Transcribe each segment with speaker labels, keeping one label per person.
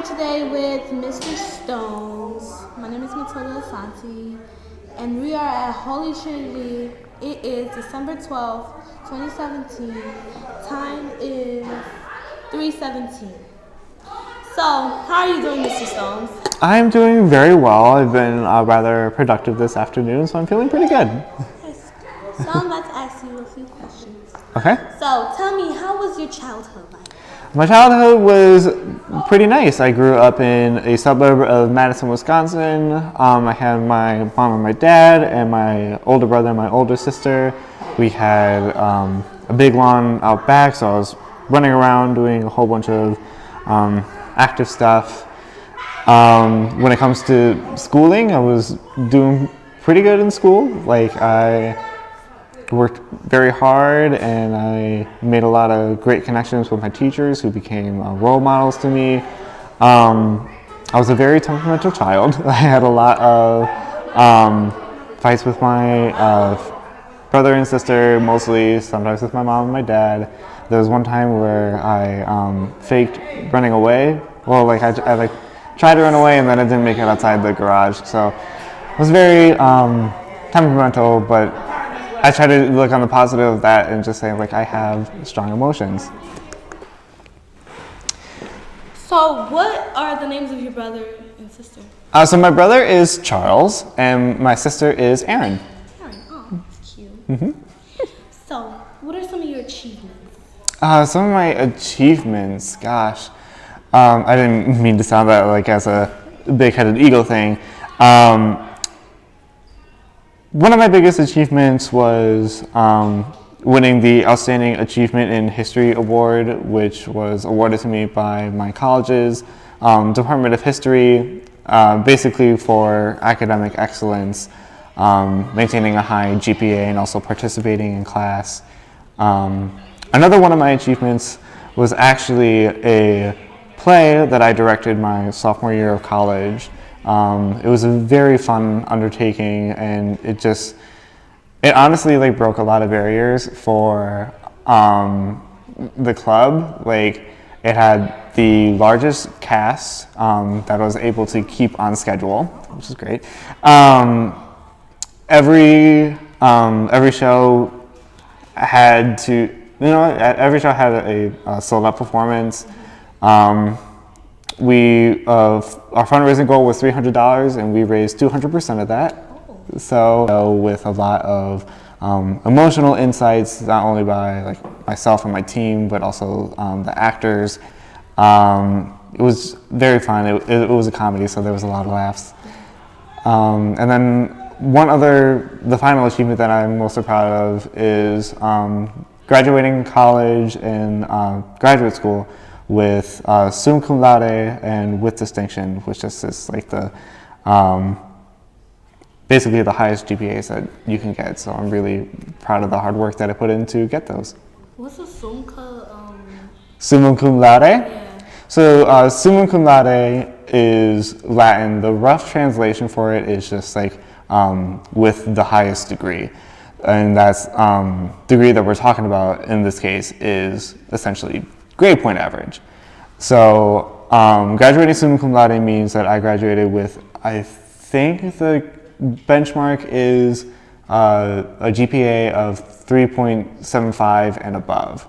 Speaker 1: today with Mr. Stones. My name is Matilda Asante, and we are at Holy Trinity. It is December 12th, 2017. Time is 3:17. So, how are you doing, Mr. Stones?
Speaker 2: I'm doing very well. I've been rather productive this afternoon, so I'm feeling pretty good.
Speaker 1: Yes. So I'm about to ask you a few questions.
Speaker 2: Okay.
Speaker 1: So, tell me, how was your childhood like?
Speaker 2: My childhood was pretty nice. I grew up in a suburb of Madison, Wisconsin. I had my mom and my dad and my older brother and my older sister. We had a big lawn out back, so I was running around doing a whole bunch of active stuff. When it comes to schooling, I was doing pretty good in school. Like, I worked very hard and I made a lot of great connections with my teachers who became role models to me. I was a very temperamental child. I had a lot of fights with my brother and sister, mostly, sometimes with my mom and my dad. There was one time where I faked running away. Well, like I tried to run away and then I didn't make it outside the garage. So I was very temperamental, but I try to look on the positive of that and just say, like, I have strong emotions.
Speaker 1: So, what are the names of your brother and sister?
Speaker 2: So my brother is Charles and my sister is Erin.
Speaker 1: Erin, oh, that's cute.
Speaker 2: Mm-hmm.
Speaker 1: So, what are some of your achievements?
Speaker 2: Some of my achievements, gosh, I didn't mean to sound that like as a big-headed ego thing. One of my biggest achievements was winning the Outstanding Achievement in History Award, which was awarded to me by my college's Department of History, basically for academic excellence, maintaining a high GPA and also participating in class. Another one of my achievements was actually a play that I directed my sophomore year of college. It was a very fun undertaking, and it honestly like broke a lot of barriers for the club. Like, it had the largest cast that I was able to keep on schedule, which is great. Every show had a sold out performance. Our fundraising goal was $300 and we raised 200% of that. So with a lot of emotional insights, not only by like myself and my team, but also the actors. It was very fun. It was a comedy, so there was a lot of laughs. And then the final achievement that I'm most proud of is graduating college and graduate school with summa cum laude and with distinction, which is like the basically the highest GPAs that you can get. So I'm really proud of the hard work that I put in to get those.
Speaker 1: What's a
Speaker 2: Summa cum laude?
Speaker 1: Yeah.
Speaker 2: So summa cum laude is Latin. The rough translation for it is just like with the highest degree. And that's degree that we're talking about in this case is essentially grade point average. So graduating summa cum laude means that I graduated with, I think the benchmark is a GPA of 3.75 and above.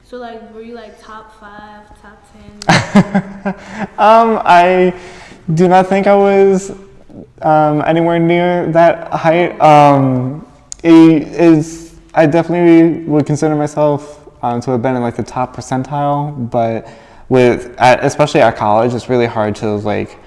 Speaker 1: So like, were you like top 5, top 10?
Speaker 2: I do not think I was anywhere near that height. I definitely would consider myself to have been in like the top percentile, but especially at college, it's really hard to like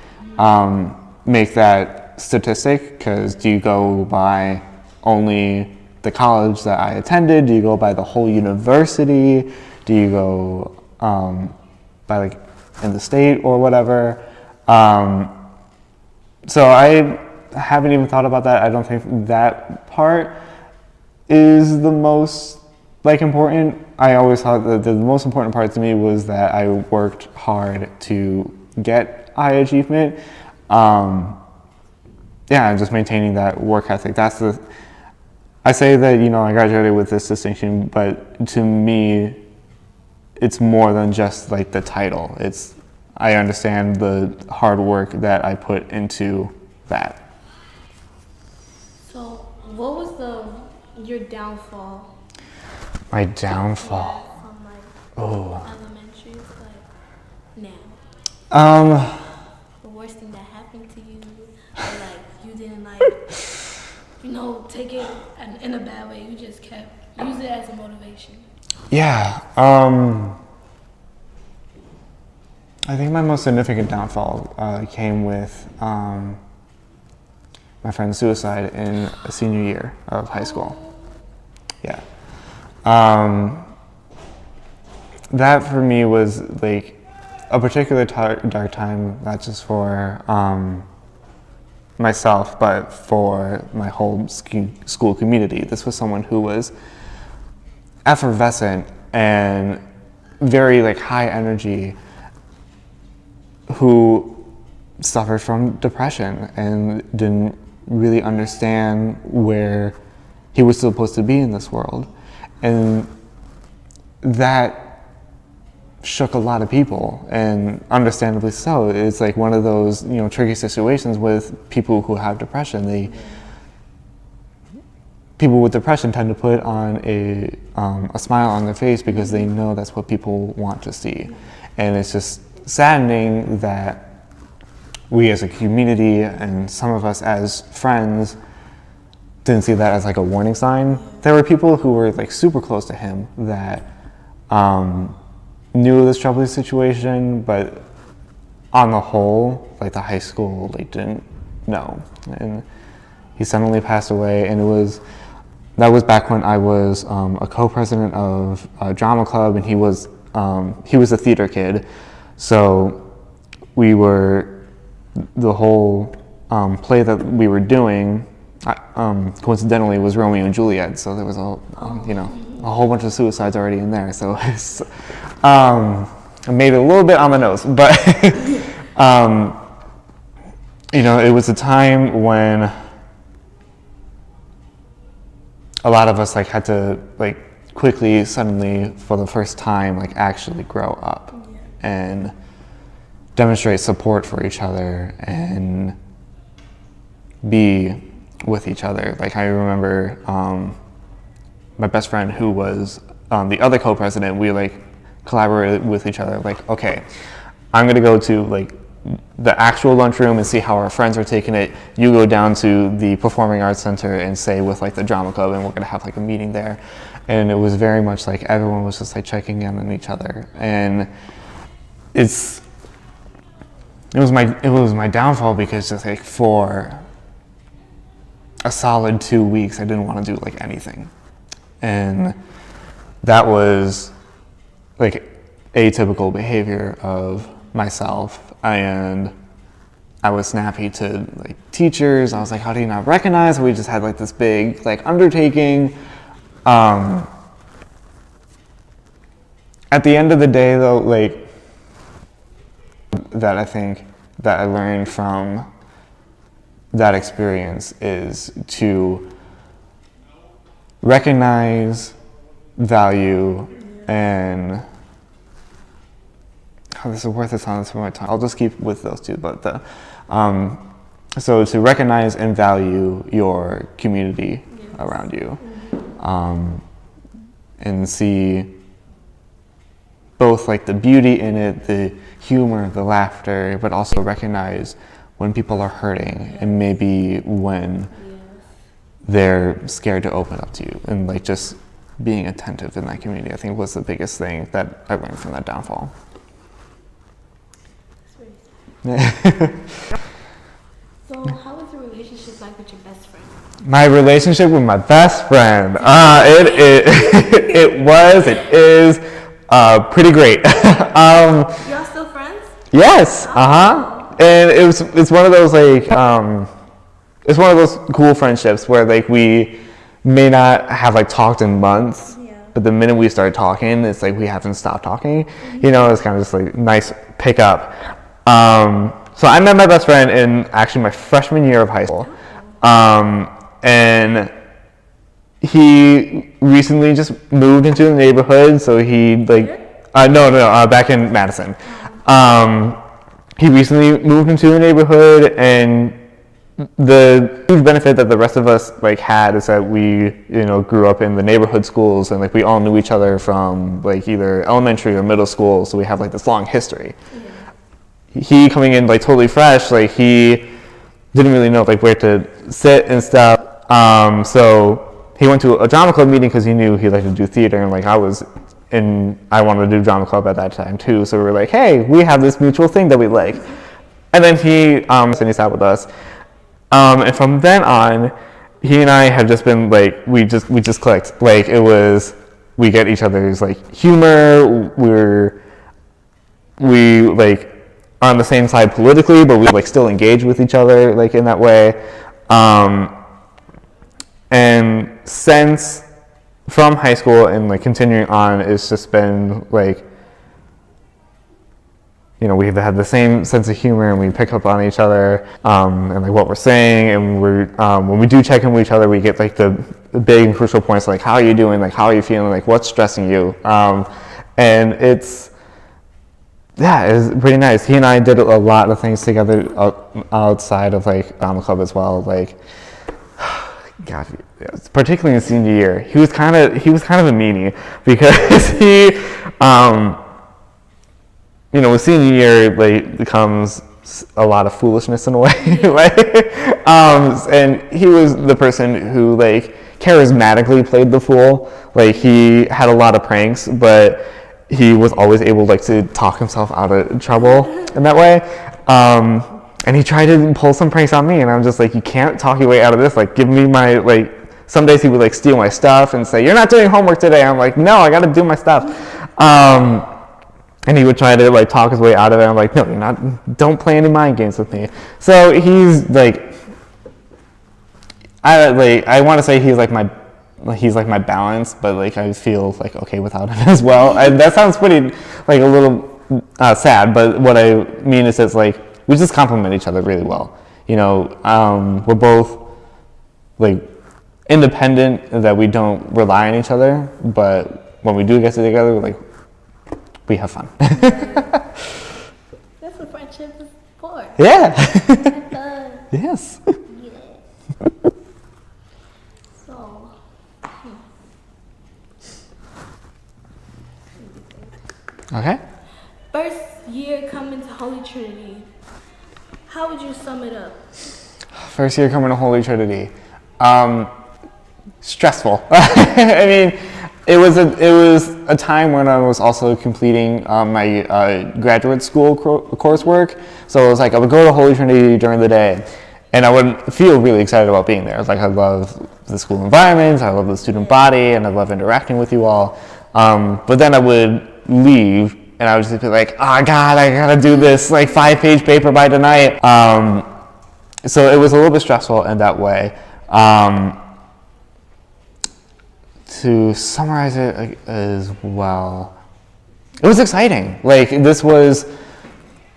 Speaker 2: make that statistic, because do you go by only the college that I attended? Do you go by the whole university? Do you go by like in the state or whatever? So I haven't even thought about that. I don't think that part is the most like important. I always thought that the most important part to me was that I worked hard to get high achievement. Just maintaining that work ethic. I say that, I graduated with this distinction, but to me, it's more than just like the title. It's I understand the hard work that I put into that.
Speaker 1: So, what was your downfall?
Speaker 2: My downfall.
Speaker 1: From like
Speaker 2: Oh.
Speaker 1: elementary to like now. The worst thing that happened to you, or like you didn't like, take it in a bad way. You just kept use it as a motivation.
Speaker 2: Yeah. I think my most significant downfall came with my friend's suicide in a senior year of high school. Yeah. That for me was like a particular dark time, not just for myself, but for my whole school community. This was someone who was effervescent and very like high energy, who suffered from depression and didn't really understand where he was supposed to be in this world. And that shook a lot of people, and understandably so. It's like one of those, tricky situations with people who have depression. People with depression tend to put on a smile on their face because they know that's what people want to see. And it's just saddening that we as a community and some of us as friends didn't see that as like a warning sign. There were people who were like super close to him that knew of this troubling situation, but on the whole, like the high school, didn't know. And he suddenly passed away, and that was back when I was a co-president of a drama club, and he was a theater kid. So the whole play that we were doing, coincidentally, was Romeo and Juliet. So there was a whole bunch of suicides already in there. So it's, I made it a little bit on the nose, but it was a time when a lot of us had to quickly, suddenly, for the first time, actually grow up and demonstrate support for each other and be with each other. I remember my best friend, who was the other co-president, we collaborated with each other. Okay, I'm gonna go to the actual lunchroom and see how our friends are taking it. You go down to the Performing Arts Center and stay with the drama club, and we're gonna have a meeting there. And it was very much everyone was just checking in on each other. And it was my downfall, because just for a solid 2 weeks I didn't want to do anything, and that was atypical behavior of myself. And I was snappy to teachers. I was how do you not recognize? We just had this big undertaking. At the end of the day, though, that I think that I learned from that experience is to recognize, value, and this is worth this on my time. I'll just keep with those two, but so to recognize and value your community around you, and see both the beauty in it, the humor, the laughter, but also recognize when people are hurting, and maybe when they're scared to open up to you, and just being attentive in that community, I think, was the biggest thing that I learned from that downfall.
Speaker 1: So how was your relationship with your best friend?
Speaker 2: My relationship with my best friend, it is pretty great.
Speaker 1: Y'all still friends?
Speaker 2: Yes. And it's one of those it's one of those cool friendships where we may not have talked in months, but the minute we start talking, it's we haven't stopped talking. It's kind of just nice pickup. So I met my best friend in actually my freshman year of high school, and he recently just moved into the neighborhood. So he back in Madison. he recently moved into the neighborhood, and the huge benefit that the rest of us like had is that we grew up in the neighborhood schools, and like we all knew each other from like either elementary or middle school, so we have like this long history. He coming in like totally fresh, like he didn't really know like where to sit and stuff, so he went to a drama club meeting because he knew he liked to do theater, and like I wanted to do drama club at that time too, so we were like, hey, we have this mutual thing that we like. And then he sat with us. And from then on, he and I have just been like, we just clicked. Like we get each other's like humor. We like are on the same side politically, but we like still engage with each other like in that way. And since from high school and like continuing on, it's just been like, we've had the same sense of humor, and we pick up on each other, and like what we're saying, and when we do check in with each other, we get like the big and crucial points, like how are you doing, like how are you feeling, like what's stressing you, and it's pretty nice. He and I did a lot of things together outside of like drama club as well. Like, God, particularly in senior year, he was kind of a meanie because he. With senior year, like, becomes a lot of foolishness in a way, right? And he was the person who, like, charismatically played the fool. Like, he had a lot of pranks, but he was always able, like, to talk himself out of trouble in that way. And he tried to pull some pranks on me, and I'm just like, you can't talk your way out of this. Like, give me my, like, some days he would, like, steal my stuff and say, you're not doing homework today. I'm like, no, I got to do my stuff. And he would try to like talk his way out of it. I'm like, no, you're not. Don't play any mind games with me. So he's like, I want to say he's like my balance, but like I feel like okay without him as well. That sounds pretty like a little sad, but what I mean is it's like we just complement each other really well. We're both like independent, that we don't rely on each other, but when we do get together, like, we have fun.
Speaker 1: That's what friendship is for.
Speaker 2: Yeah.
Speaker 1: Yes. Yeah. So.
Speaker 2: Okay.
Speaker 1: First year coming to Holy Trinity. How would you sum it up?
Speaker 2: First year coming to Holy Trinity. Stressful. I mean, it was a time when I was also completing my graduate school coursework. So it was like I would go to Holy Trinity during the day, and I would feel really excited about being there. It's like I love the school environment, I love the student body, and I love interacting with you all. But then I would leave, and I would just be like, oh God, I gotta do this like 5-page paper by tonight. So it was a little bit stressful in that way. To summarize it as well, it was exciting. Like this was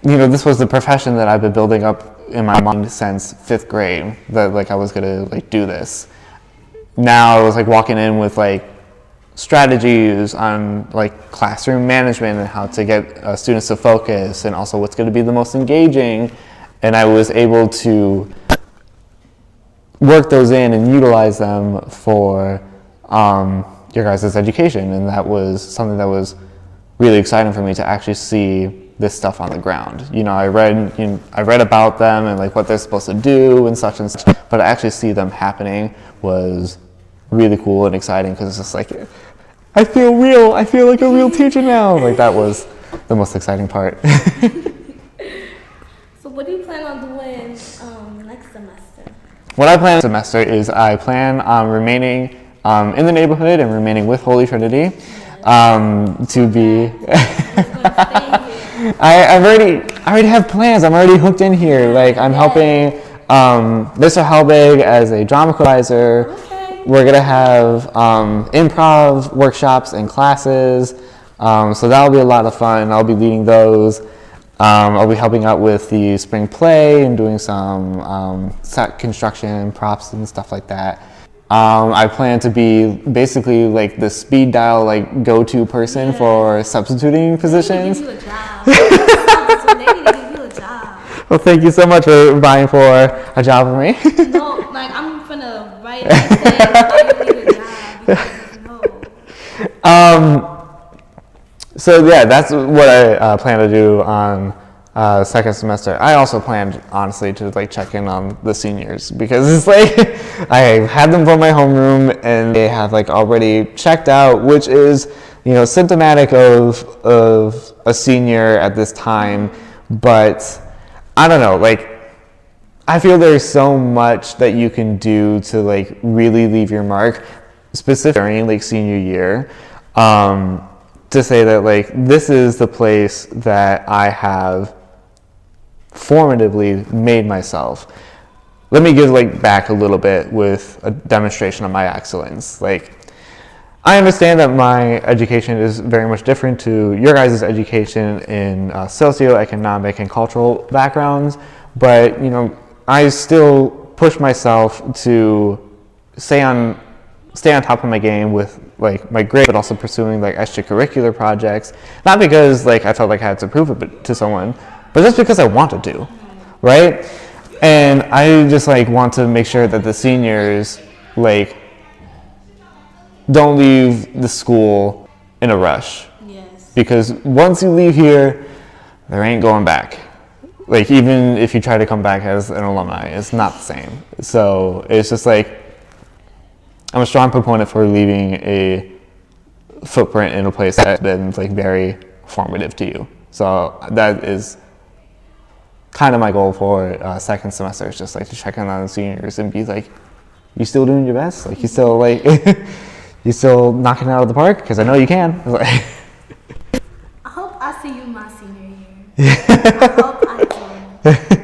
Speaker 2: the profession that I've been building up in my mind since 5th grade. That like I was gonna like do this. Now I was like walking in with like strategies on like classroom management and how to get students to focus, and also what's going to be the most engaging. And I was able to work those in and utilize them for your guys' education, and that was something that was really exciting for me to actually see this stuff on the ground. I read about them and like what they're supposed to do and such, but to actually see them happening was really cool and exciting, because it's just like I feel real. I feel like a real teacher now. Like that was the most exciting part.
Speaker 1: So what do you plan on doing next semester?
Speaker 2: What I plan next semester is I plan on remaining in the neighborhood and remaining with Holy Trinity. To be. I already have plans. I'm already hooked in here. Like I'm helping Mr. Helbig as a drama advisor.
Speaker 1: Okay.
Speaker 2: We're gonna have improv workshops and classes. So that'll be a lot of fun. I'll be leading those. I'll be helping out with the spring play and doing some set construction, props, and stuff like that. I plan to be basically like the speed dial like go-to person for substituting positions.
Speaker 1: They need to give you a job.
Speaker 2: Well, thank you so much for vying for a job with me.
Speaker 1: No, like I'm finna write and say I need a job because no.
Speaker 2: So yeah, that's what I plan to do on second semester. I also planned, honestly, to like check in on the seniors because it's like I had them from my homeroom and they have like already checked out, which is symptomatic of a senior at this time. But I don't know, like I feel there's so much that you can do to like really leave your mark, specifically during like senior year. To say that like this is the place that I have formatively made myself. Let me give like back a little bit with a demonstration of my excellence. Like I understand that my education is very much different to your guys' education in socioeconomic and cultural backgrounds, but I still push myself to stay on top of my game with like my grade, but also pursuing like extracurricular projects. Not because like I felt like I had to prove it to someone, but just because I wanted to, right? And I just like want to make sure that the seniors like don't leave the school in a rush.
Speaker 1: Yes.
Speaker 2: Because once you leave here, there ain't going back. Like even if you try to come back as an alumni, it's not the same. So it's just like I'm a strong proponent for leaving a footprint in a place that's been like very formative to you. So that is kind of my goal for second semester, is just like to check in on the seniors and be like, you still doing your best? Like you still like you still knocking it out of the park? Because I know you can.
Speaker 1: I hope I see you my senior year. I hope I do.